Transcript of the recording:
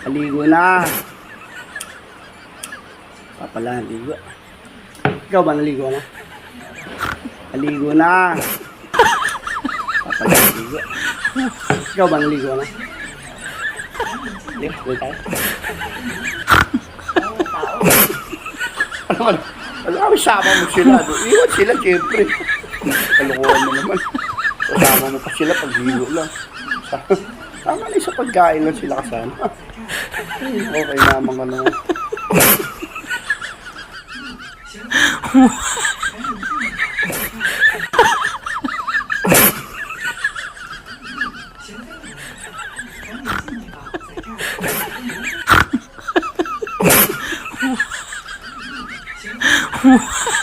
Aligo na. Papala, aligo. Ikaw ba naligo na? Aligo na. Papala, aligo. Ikaw ba naligo na? Ligo tayo. Alam mo, sama mo sila. Iwan sila, siyempre. Kalukuhan mo naman. Kasama mo pa sila pag ligo lang. Tama na sa pagkain lang sila kasama. Okay naman ka naman. What?